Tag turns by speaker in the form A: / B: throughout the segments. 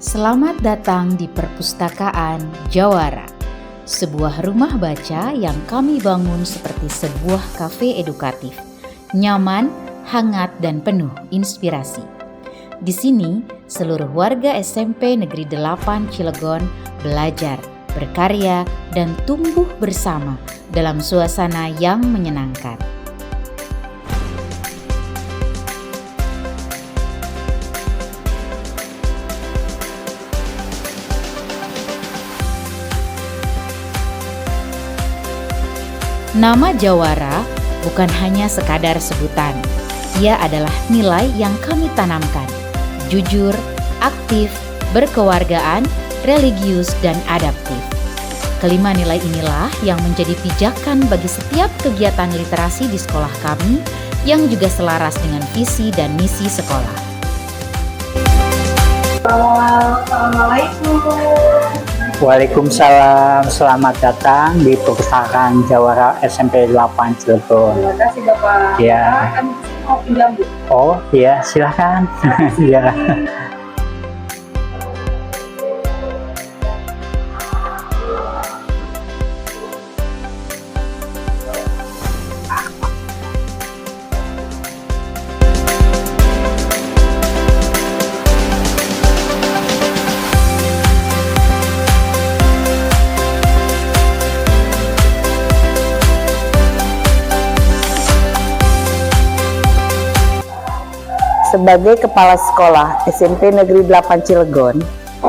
A: Selamat datang di Perpustakaan Jawara, sebuah rumah baca yang kami bangun seperti sebuah kafe edukatif, nyaman, hangat, dan penuh inspirasi. Di sini, seluruh warga SMP Negeri 8 Cilegon belajar, berkarya, dan tumbuh bersama dalam suasana yang menyenangkan. Nama Jawara bukan hanya sekadar sebutan. Ia adalah nilai yang kami tanamkan. Jujur, aktif, berkewargaan, religius, dan adaptif. Kelima nilai inilah yang menjadi pijakan bagi setiap kegiatan literasi di sekolah kami yang juga selaras dengan visi dan misi sekolah.
B: Assalamualaikum.
C: Waalaikumsalam, selamat datang di Perpustakaan Jawara SMP 8 Cilegon.
B: Terima kasih Bapak.
C: Ya.
B: Kami mau pinjam Bu.
C: Oh iya, silakan. Ya.
B: Sebagai Kepala Sekolah SMP Negeri 8 Cilegon,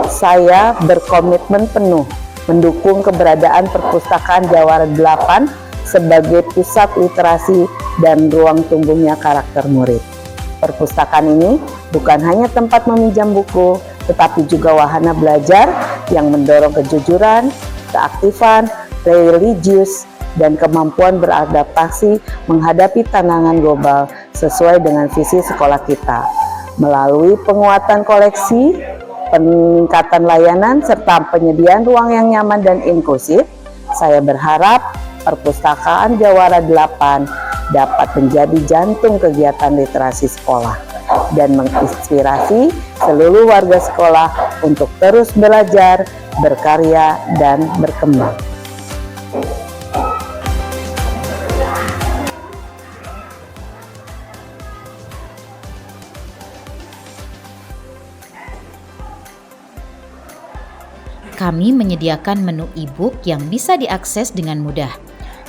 B: saya berkomitmen penuh mendukung keberadaan Perpustakaan Jawara 8 sebagai pusat literasi dan ruang tumbuhnya karakter murid. Perpustakaan ini bukan hanya tempat meminjam buku, tetapi juga wahana belajar yang mendorong kejujuran, keaktifan, religius, dan kemampuan beradaptasi menghadapi tantangan global sesuai dengan visi sekolah kita. Melalui penguatan koleksi, peningkatan layanan, serta penyediaan ruang yang nyaman dan inklusif, saya berharap Perpustakaan Jawara 8 dapat menjadi jantung kegiatan literasi sekolah dan menginspirasi seluruh warga sekolah untuk terus belajar, berkarya, dan berkembang.
A: Kami menyediakan menu e-book yang bisa diakses dengan mudah.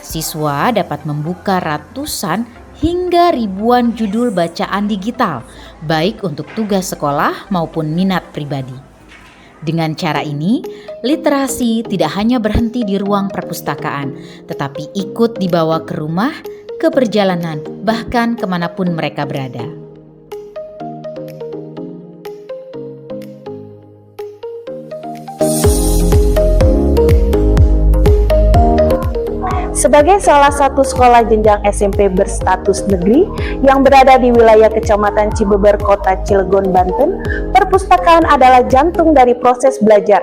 A: Siswa dapat membuka ratusan hingga ribuan judul bacaan digital, baik untuk tugas sekolah maupun minat pribadi. Dengan cara ini, literasi tidak hanya berhenti di ruang perpustakaan, tetapi ikut dibawa ke rumah, ke perjalanan, bahkan kemanapun mereka berada.
B: Sebagai salah satu sekolah jenjang SMP berstatus negeri yang berada di wilayah Kecamatan Cibeber, Kota Cilegon, Banten, perpustakaan adalah jantung dari proses belajar.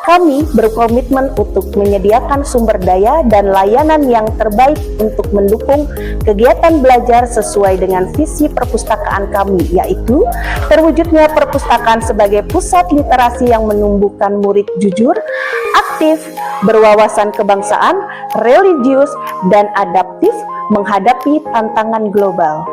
B: Kami berkomitmen untuk menyediakan sumber daya dan layanan yang terbaik untuk mendukung kegiatan belajar sesuai dengan visi perpustakaan kami, yaitu terwujudnya perpustakaan sebagai pusat literasi yang menumbuhkan murid jujur, aktif, berwawasan kebangsaan, religius, dan adaptif menghadapi tantangan global.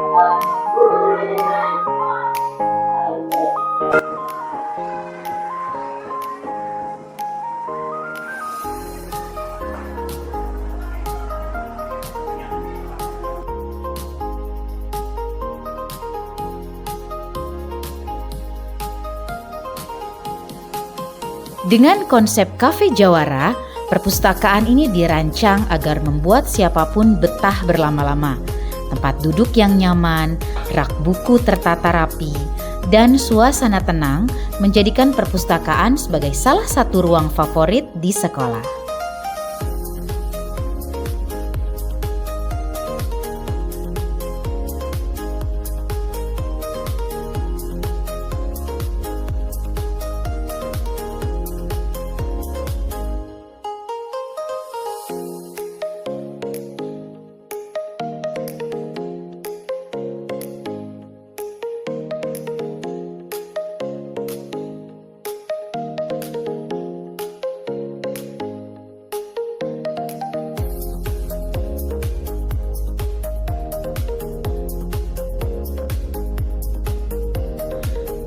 A: Dengan konsep Cafe Jawara, perpustakaan ini dirancang agar membuat siapapun betah berlama-lama. Tempat duduk yang nyaman, rak buku tertata rapi, dan suasana tenang menjadikan perpustakaan sebagai salah satu ruang favorit di sekolah.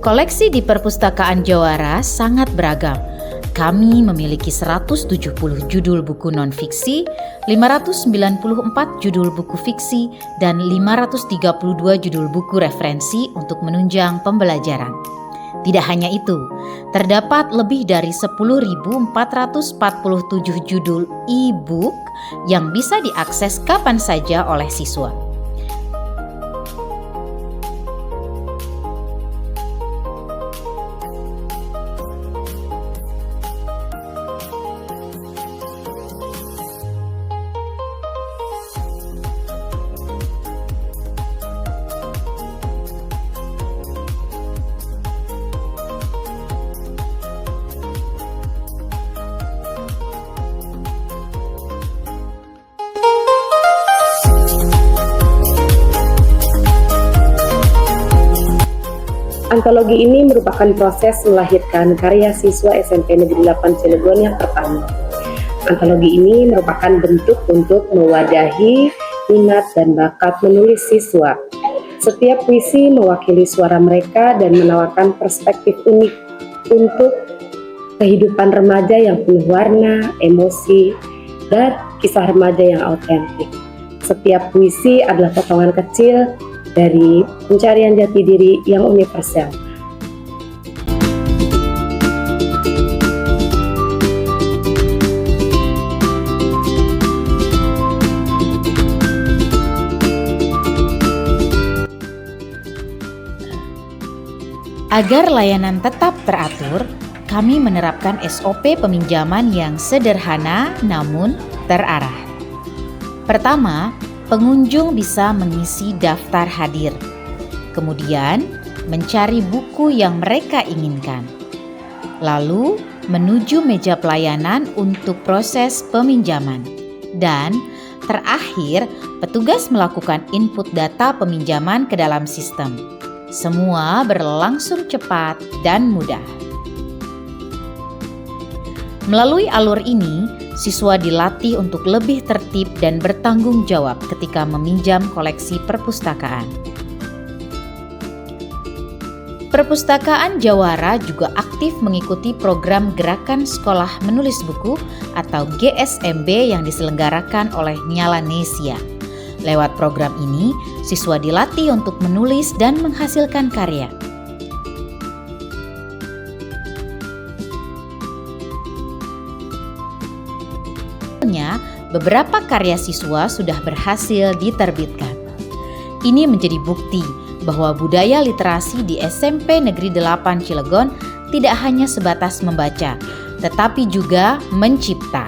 A: Koleksi di Perpustakaan Jawara sangat beragam. Kami memiliki 170 judul buku non-fiksi, 594 judul buku fiksi, dan 532 judul buku referensi untuk menunjang pembelajaran. Tidak hanya itu, terdapat lebih dari 10.447 judul e-book yang bisa diakses kapan saja oleh siswa.
D: Antologi ini merupakan proses melahirkan karya siswa SMP Negeri 8 Cilegon yang pertama. Antologi ini merupakan bentuk untuk mewadahi minat dan bakat menulis siswa. Setiap puisi mewakili suara mereka dan menawarkan perspektif unik untuk kehidupan remaja yang penuh warna, emosi, dan kisah remaja yang autentik. Setiap puisi adalah potongan kecil dari pencarian jati diri yang universal.
A: Agar layanan tetap teratur, kami menerapkan SOP peminjaman yang sederhana namun terarah. Pertama, pengunjung bisa mengisi daftar hadir, kemudian mencari buku yang mereka inginkan, lalu menuju meja pelayanan untuk proses peminjaman, dan terakhir petugas melakukan input data peminjaman ke dalam sistem. Semua berlangsung cepat dan mudah. Melalui alur ini, siswa dilatih untuk lebih tertib dan bertanggung jawab ketika meminjam koleksi perpustakaan. Perpustakaan Jawara juga aktif mengikuti program Gerakan Sekolah Menulis Buku atau GSMB yang diselenggarakan oleh Nyalanesia. Lewat program ini, siswa dilatih untuk menulis dan menghasilkan karya. Beberapa karya siswa sudah berhasil diterbitkan. Ini menjadi bukti bahwa budaya literasi di SMP Negeri 8 Cilegon tidak hanya sebatas membaca, tetapi juga mencipta.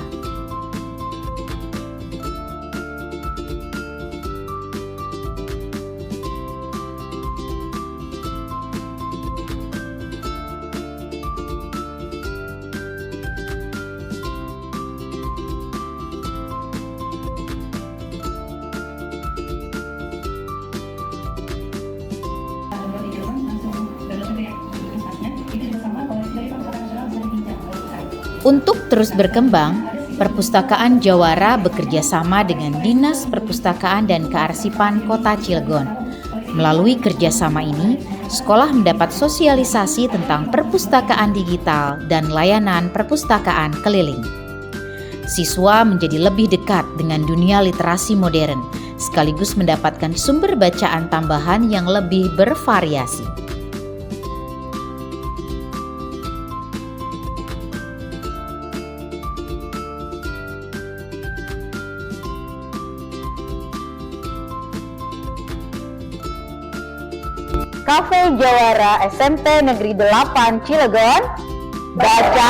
A: Untuk terus berkembang, Perpustakaan Jawara bekerja sama dengan Dinas Perpustakaan dan Kearsipan Kota Cilegon. Melalui kerjasama ini, sekolah mendapat sosialisasi tentang perpustakaan digital dan layanan perpustakaan keliling. Siswa menjadi lebih dekat dengan dunia literasi modern, sekaligus mendapatkan sumber bacaan tambahan yang lebih bervariasi.
B: Cafe Jawara SMP Negeri 8 Cilegon, baca